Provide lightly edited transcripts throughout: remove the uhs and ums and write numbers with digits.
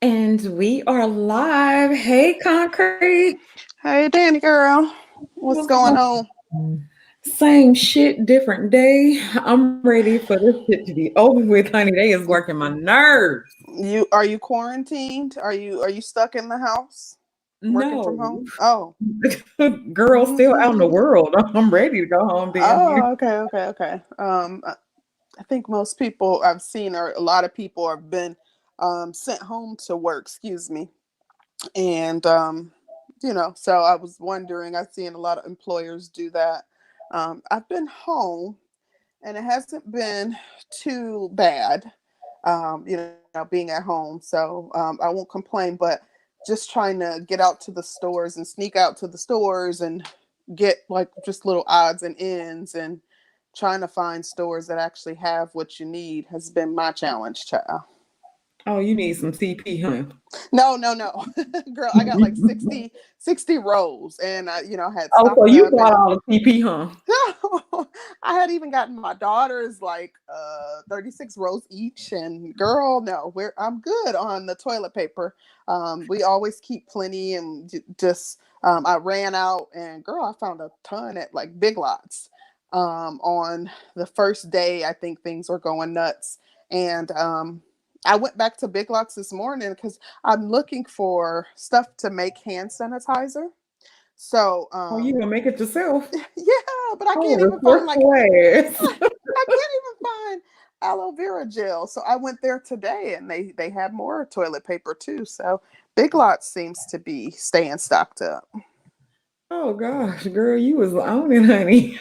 And we are live. Hey, Concrete. Hey, Danny girl, what's What's going going on? on? Same shit, different day. I'm ready for this shit to be over with, honey. They is working my nerves. You are you quarantined? Are you stuck in the house working from No. home? Oh, Girl, still out in the world. I'm ready to go home, damn near. okay. I think most people I've seen, or a lot of people, have been sent home to work. Excuse me, and so I was wondering. I've seen a lot of employers do that. I've been home, and it hasn't been too bad. Being at home. So I won't complain, but just trying to get out to the stores and sneak out to the stores and get like just little odds and ends and trying to find stores that actually have what you need has been my challenge, child. Oh, you need some CP, huh? No. Girl, I got like 60 rows and I had Oh, so stocked you up bought and all the CP, huh? I had even gotten my daughters like 36 rows each, and girl, no, I'm good on the toilet paper. We always keep plenty, and just I ran out, and girl, I found a ton at like Big Lots. On the first day, I think things were going nuts, and I went back to Big Lots this morning because I'm looking for stuff to make hand sanitizer. So, Oh, you gonna make it yourself? yeah, but I Oh, can't even find like resourceful ass. I can't even find aloe vera gel. So I went there today and they had more toilet paper too. So Big Lots seems to be staying stocked up. Oh gosh, girl, you was on it, honey.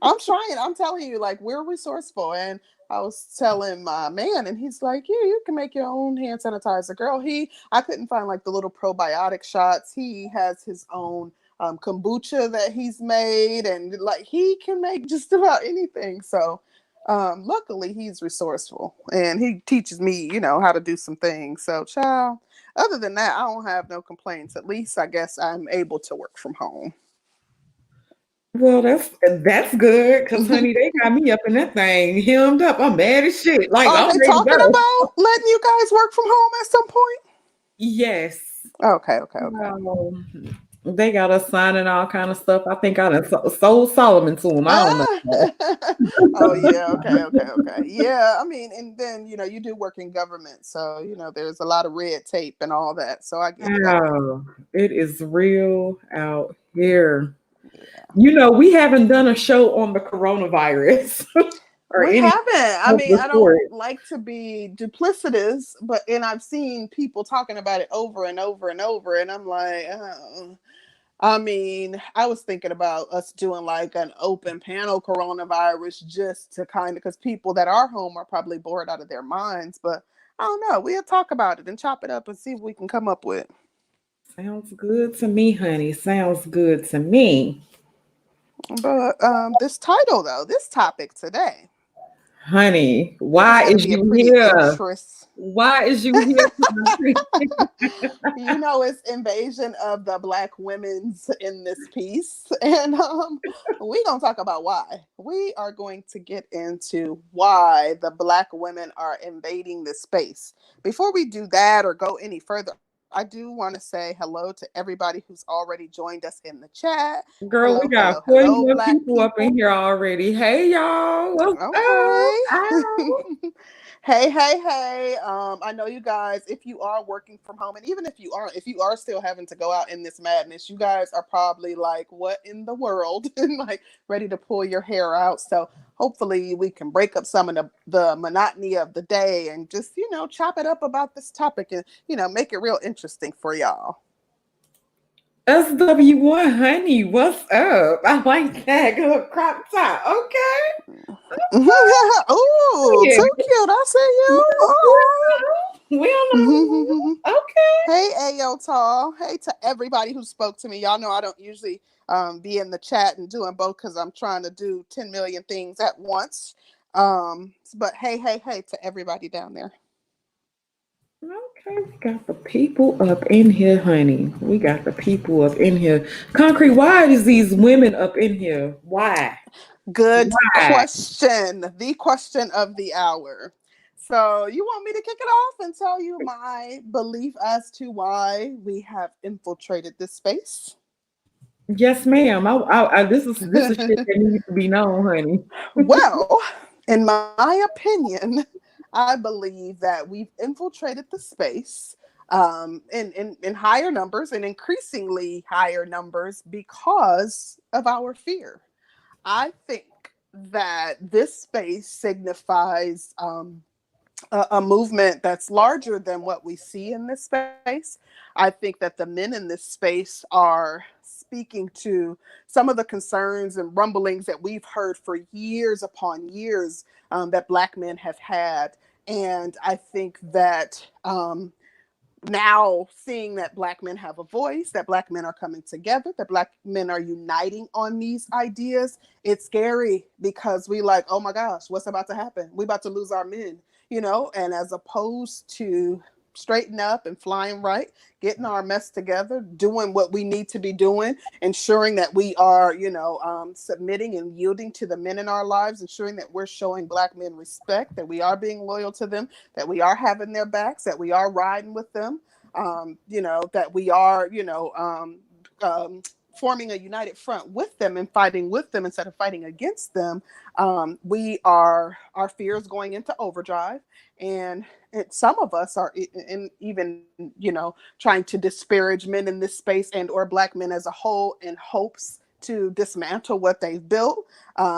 I'm trying. I'm telling you, like we're resourceful. And I was telling my man, and he's like, "Yeah, you can make your own hand sanitizer, girl." I couldn't find like the little probiotic shots. He has his own kombucha that he's made, and like he can make just about anything. So, luckily, he's resourceful, and he teaches me, how to do some things. So, child. Other than that, I don't have no complaints. At least I guess I'm able to work from home. Well, that's good, cause honey, they got me up in that thing, hemmed up. I'm mad as shit. Like Are I'm they ready to talking go. about letting you guys work from home at some point? Yes. Okay. Um, they got us signing all kind of stuff. I think I done sold Solomon to them. I don't Ah. know. Oh yeah, okay. Yeah, I mean, and then you do work in government, so there's a lot of red tape and all that. So I get that. Wow, it is real out here. Yeah. We haven't done a show on the coronavirus or We any haven't. I of mean, the I don't sort. like to be duplicitous, and I've seen people talking about it over and over and over, and I'm like, oh. I mean, I was thinking about us doing like an open panel coronavirus just to kind of, because people that are home are probably bored out of their minds. But I don't know. We'll talk about it and chop it up and see what we can come up with. Sounds good to me, honey. Sounds good to me. But this title, though, this topic today, Honey, this is why going to is be a you pretty here? interest. Why is you here? Concrete? It's invasion of the black women's in this piece, and we gonna talk about why. We are going to get into why the black women are invading this space. Before we do that or go any further, I do want to say hello to everybody who's already joined us in the chat. Girl, we Hello, got hello, 40 hello, more black people up in people. here already. Hey, y'all. What's Okay. up? Ow. Hey. I know you guys, if you are working from home, and even if you aren't, if you are still having to go out in this madness, you guys are probably like, what in the world? And like ready to pull your hair out. So hopefully we can break up some of the monotony of the day and just, chop it up about this topic and, make it real interesting for y'all. SW1, honey, what's up? I like that. Good crop top. Okay. Ooh, Yeah. too cute. I see We you. don't know. Oh. Okay. Hey, Ayo Tall. Hey to everybody who spoke to me. Y'all know I don't usually be in the chat and doing both because I'm trying to do 10 million things at once. But hey to everybody down there. Okay, we got the people up in here, honey. We got the people up in here. Concrete, why is these women up in here? Why? Good Why? question. The question of the hour. So you want me to kick it off and tell you my belief as to why we have infiltrated this space? Yes, ma'am. This is shit that needs to be known, honey. Well, in my opinion, I believe that we've infiltrated the space in higher numbers and increasingly higher numbers because of our fear. I think that this space signifies a movement that's larger than what we see in this space. I think that the men in this space are speaking to some of the concerns and rumblings that we've heard for years upon years that Black men have had. And I think that now seeing that Black men have a voice, that Black men are coming together, that Black men are uniting on these ideas, it's scary because we like, oh my gosh, what's about to happen? We about to lose our men, and as opposed to straighten up and flying right, getting our mess together, doing what we need to be doing, ensuring that we are, submitting and yielding to the men in our lives, ensuring that we're showing Black men respect, that we are being loyal to them, that we are having their backs, that we are riding with them, that we are, forming a united front with them and fighting with them instead of fighting against them. Our fears going into overdrive, and some of us are even trying to disparage men in this space and or Black men as a whole in hopes to dismantle what they've built.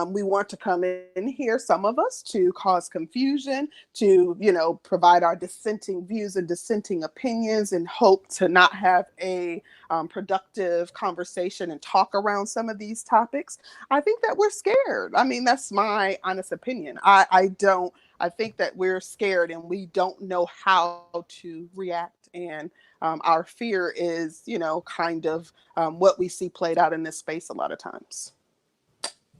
We want to come in here, some of us, to cause confusion, to provide our dissenting views and dissenting opinions, and hope to not have a productive conversation and talk around some of these topics. I think that we're scared. I mean, that's my honest opinion. I think that we're scared and we don't know how to react. And our fear is, kind of what we see played out in this space a lot of times.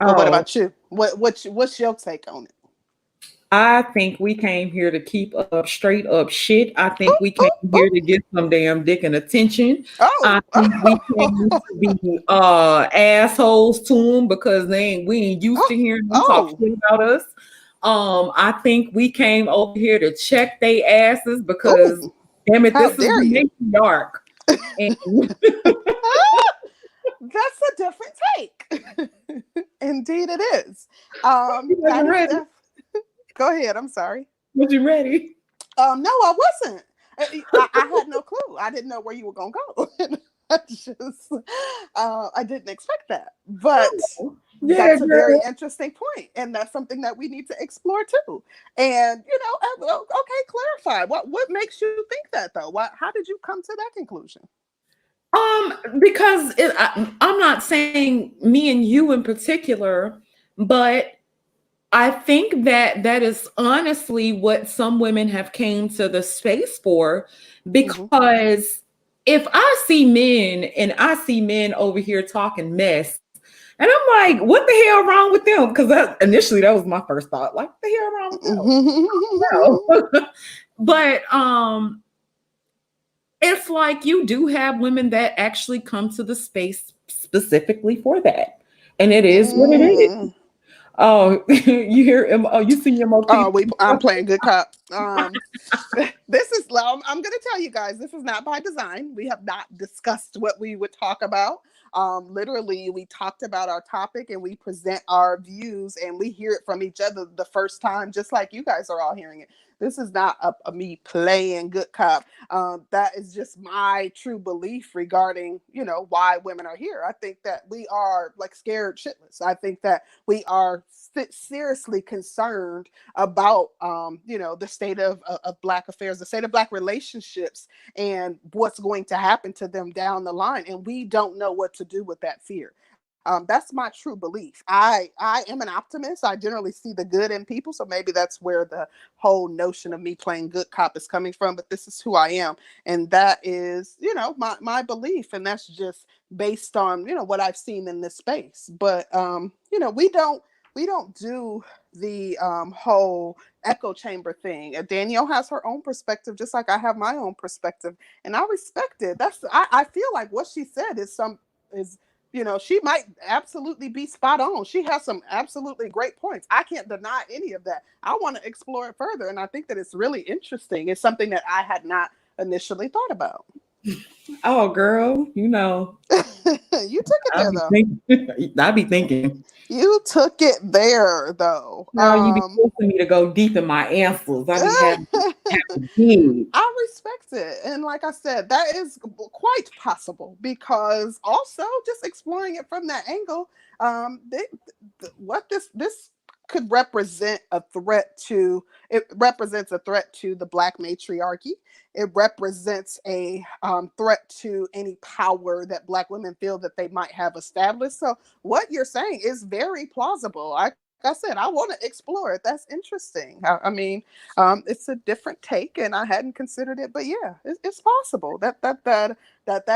But what Oh, about you? What's your take on it? I think we came here to keep up straight up shit. I think Oh, we came oh, here oh, to get some damn dick and attention. I oh, think we came oh, to be assholes to them because we ain't used to hearing them talk oh, shit about us. I think we came over here to check they asses because oh, damn it, how this is dare the you? matriarch. And That's a different take. Indeed, it is. you That wasn't is ready. Go ahead. I'm sorry. Was you ready? No, I wasn't. I had no clue. I didn't know where you were gonna go. I just, I didn't expect that. But Yeah, that's a very girl. interesting point, and that's something that we need to explore too. And okay, clarify. What makes you think that though? How did you come to that conclusion? Because I'm not saying me and you in particular, but I think that that is honestly what some women have came to the space for. Mm-hmm. Because if I see men and I see men over here talking mess, and I'm like, what the hell wrong with them? Because initially that was my first thought, like, what the hell wrong with them? No. But it's like you do have women that actually come to the space specifically for that. And it is what it is. Mm. Oh, you hear him? Oh, you see MOP? I'm playing good cop. This is I'm going to tell you guys, this is not by design. We have not discussed what we would talk about. Literally, we talked about our topic and we present our views and we hear it from each other the first time, just like you guys are all hearing it. This is not a me playing good cop. That is just my true belief regarding, why women are here. I think that we are like scared shitless. I think that we are seriously concerned about, the state of Black affairs, the state of Black relationships, and what's going to happen to them down the line. And we don't know what to do with that fear. That's my true belief. I am an optimist. I generally see the good in people. So maybe that's where the whole notion of me playing good cop is coming from. But this is who I am. And that is, my belief. And that's just based on, what I've seen in this space. But, we don't do the whole echo chamber thing. Danielle has her own perspective, just like I have my own perspective. And I respect it. I feel like what she said is She might absolutely be spot on. She has some absolutely great points. I can't deny any of that. I want to explore it further. And I think that it's really interesting. It's something that I had not initially thought about. Oh, girl, You took it there, though. I be thinking. You took it there, though. Girl, you be forcing me to go deep in my answers. I be having big. I respect it. And like I said, that is quite possible because also just exploring it from that angle, what this could represent a threat to, it represents a threat to the Black matriarchy. It represents a threat to any power that Black women feel that they might have established. So what you're saying is very plausible. Like I said, I want to explore it. That's interesting. I mean, it's a different take, and I hadn't considered it, but yeah, it's possible that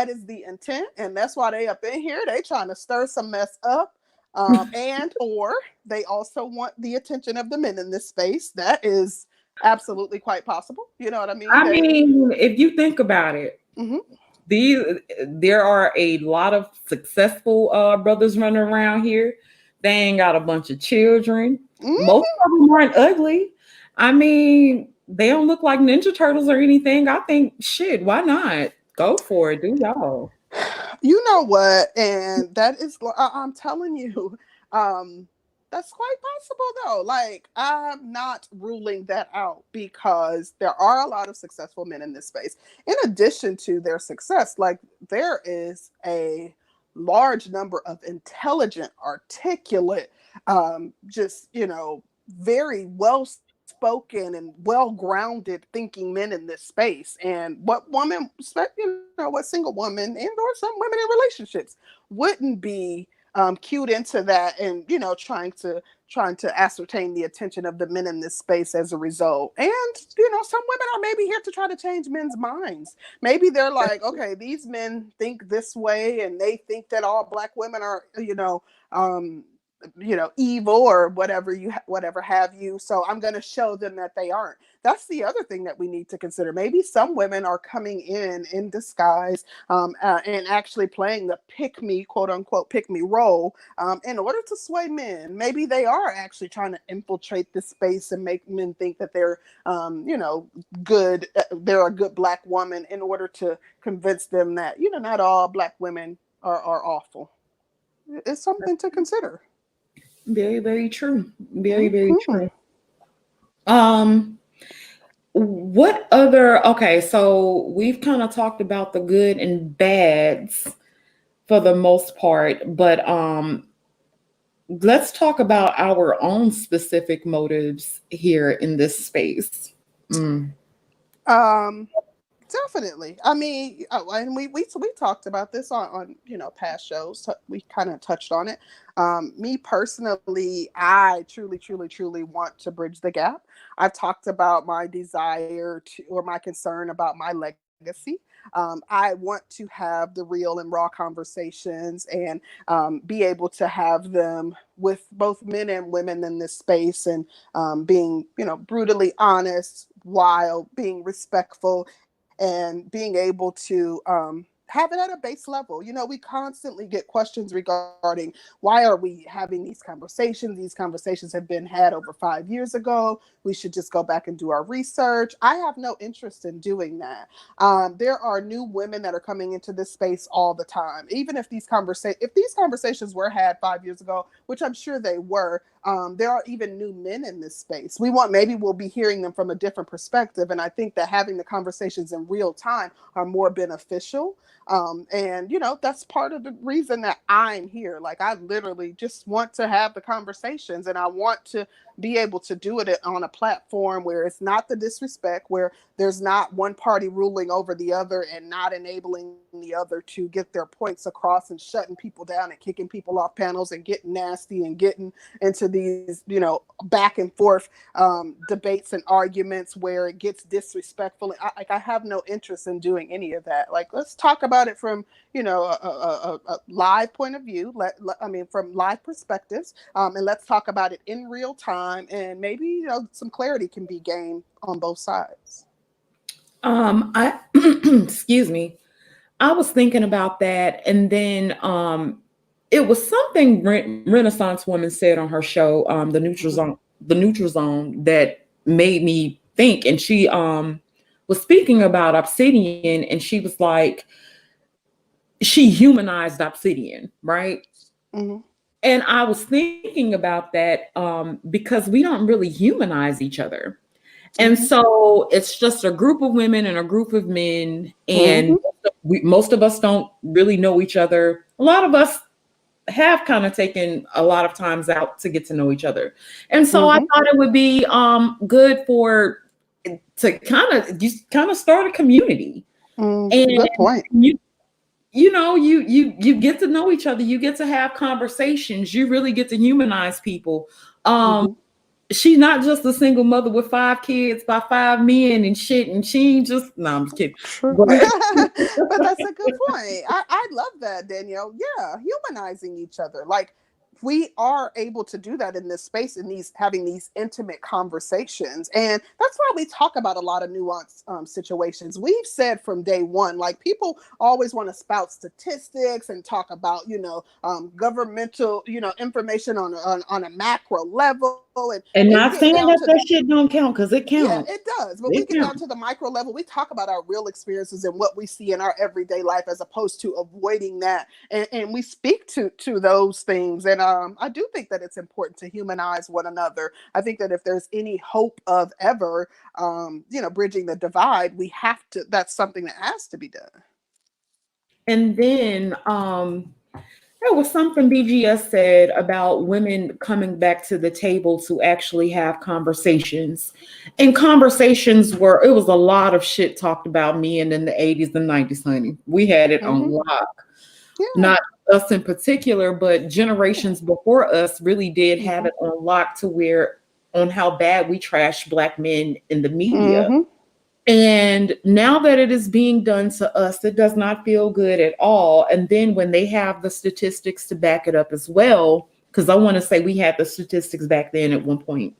is the intent, and that's why they up in here. They trying to stir some mess up, and or they also want the attention of the men in this space. That is absolutely quite possible. You know what I mean? I mean, if you think about it, Mm-hmm. these there are a lot of successful brothers running around here. They ain't got a bunch of children. Most Mm-hmm. of them aren't ugly. I mean, they don't look like Ninja Turtles or anything. I think shit, why not? Go for it, do y'all. You know what? And that is, I'm telling you, that's quite possible though. Like, I'm not ruling that out because there are a lot of successful men in this space. In addition to their success, like, there is a large number of intelligent, articulate, just, very well spoken and well grounded thinking men in this space. And what woman, what single woman and or some women in relationships wouldn't be cued into that, and trying to ascertain the attention of the men in this space as a result. And some women are maybe here to try to change men's minds. Maybe they're like, okay, these men think this way, and they think that all Black women are um evil or whatever have you, so I'm going to show them that they aren't. That's the other thing that we need to consider. Maybe some women are coming in disguise, and actually playing the pick me, quote unquote, pick me role, in order to sway men. Maybe they are actually trying to infiltrate this space and make men think that they're good, they're a good Black woman, in order to convince them that not all Black women are awful. It's something to consider. Very, very true. Very, very Mm-hmm. true. Um, what other okay, so we've kind of talked about the good and bads for the most part, but let's talk about our own specific motives here in this space. Mm. Um, Definitely. I mean, and we talked about this on past shows. We kind of touched on it. Me personally, I truly, truly, truly want to bridge the gap. I've talked about my desire to, or my concern about my legacy. I want to have the real and raw conversations, and be able to have them with both men and women in this space, and being brutally honest while being respectful, and being able to have it at a base level. We constantly get questions regarding why are we having these conversations? These conversations have been had over 5 years ago. We should just go back and do our research. I have no interest in doing that. There are new women that are coming into this space all the time. Even if these conversations were had 5 years ago, which I'm sure they were, there are even new men in this space. Maybe we'll be hearing them from a different perspective. And I think that having the conversations in real time are more beneficial. And that's part of the reason that I'm here. Like, I literally just want to have the conversations, and I want to be able to do it on a platform where it's not the disrespect, where there's not one party ruling over the other and not enabling the other to get their points across, and shutting people down and kicking people off panels and getting nasty and getting into these back and forth debates and arguments where it gets disrespectful. I have no interest in doing any of that. Like, let's talk about it from a live point of view. From live perspectives, and let's talk about it in real time, and maybe some clarity can be gained on both sides. I excuse me. I was thinking about that, and then it was something Renaissance woman said on her show, the Neutral Zone, that made me think. And she was speaking about obsidian, and she was like, she humanized obsidian, right? Mm-hmm. And I was thinking about that because we don't really humanize each other. And Mm-hmm. so it's just a group of women and a group of men, Mm-hmm. and most of us don't really know each other. A lot of us have kind of taken a lot of times out to get to know each other. And so I Mm-hmm. thought it would be good for to kind of start a community. And Good point. you get to know each other, you get to have conversations, you really get to humanize people. um Mm-hmm. she's not just a single mother with 5 kids by 5 men and shit, and she ain't just, no, I'm just kidding. True. But But that's a good point. I love that, Danielle. Yeah, humanizing each other. Like, we are able to do that in this space, in these having these intimate conversations. And that's why we talk about a lot of nuanced situations. We've said from day one, like, people always want to spout statistics and talk about, governmental, information on a macro level. And and we not get saying down that to that shit don't count, because it yeah, counts. it does. But we It get down counts. to the micro level. We talk about our real experiences and what we see in our everyday life, as opposed to avoiding that. And we speak to those things. And I do think that it's important to humanize one another. I think that if there's any hope of ever, bridging the divide, we have to. That's something that has to be done. And then there was something BGS said about women coming back to the table to actually have conversations. And conversations were, it was a lot of shit talked about men in the 80s and 90s, honey. We had it on Mm-hmm. lock. Yeah. Not us in particular, but generations before us really did have Mm-hmm. it on lock, to where on how bad we trash Black men in the media. Mm-hmm. And now that it is being done to us, it does not feel good at all. And then when they have the statistics to back it up as well, because I want to say we had the statistics back then at one point.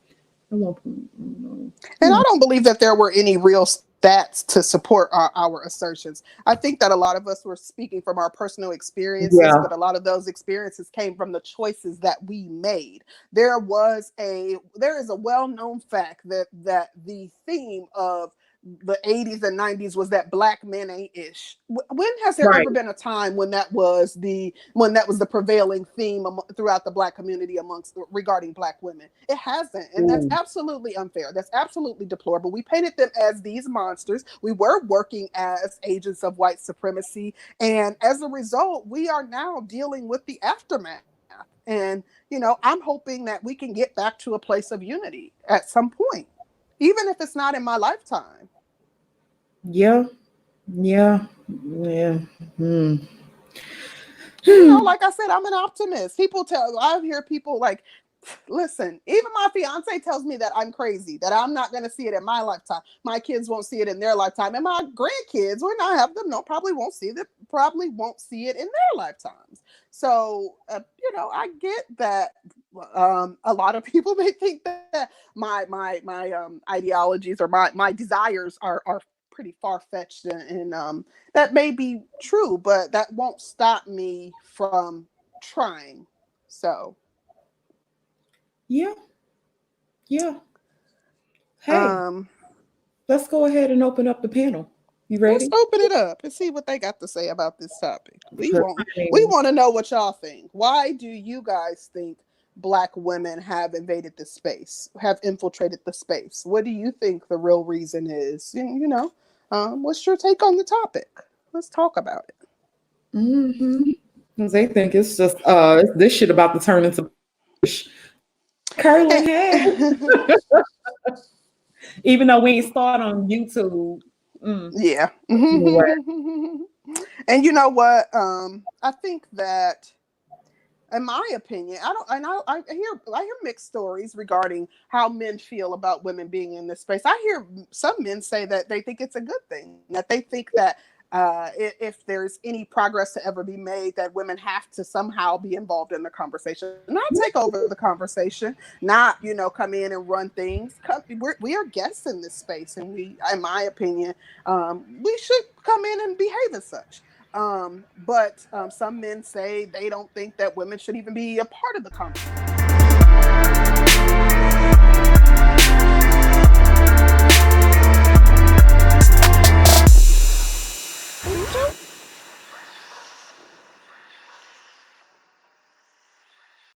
At one point, I don't know. And I don't believe that there were any real stats to support our assertions. I think that a lot of us were speaking from our personal experiences, Yeah, but a lot of those experiences came from the choices that we made. There is a well-known fact that the theme of the 80s and 90s was that Black men ain't ish. When has there right. ever been a time when that was the prevailing theme throughout the Black community amongst regarding Black women? It hasn't, and that's Ooh. absolutely unfair. That's absolutely deplorable. We painted them as these monsters. We were working as agents of white supremacy, and as a result, we are now dealing with the aftermath. And I'm hoping that we can get back to a place of unity at some point, even if it's not in my lifetime. Yeah, yeah, yeah. Hmm. Hmm. Like I said, I'm an optimist. I hear people like, listen, even my fiance tells me that I'm crazy, that I'm not going to see it in my lifetime. My kids won't see it in their lifetime. And my grandkids, when I have them, no, probably won't see it in their lifetimes. So, I get that. A lot of people may think that my ideologies or my desires are pretty far-fetched, and that may be true, but that won't stop me from trying. So Yeah, yeah. Hey, um let's go ahead and open up the panel. You let's ready? open it up and see what they got to say about this topic. we Because want I we mean, want to know what y'all think. Why do you guys think Black women have invaded the space, have infiltrated the space? What do you think the real reason is? What's your take on the topic? Let's talk about it. mm-hmm. Because they think it's just this shit about to turn into curling hair. Even though we ain't start on YouTube. Mm, Yeah. anyway. And you know what? I think that, in my opinion, I hear mixed stories regarding how men feel about women being in this space. I hear some men say that they think it's a good thing, that they think that if there's any progress to ever be made, that women have to somehow be involved in the conversation, not take over the conversation, not come in and run things. We are guests in this space, and we, in my opinion, we should come in and behave as such. But some men say they don't think that women should even be a part of the conversation.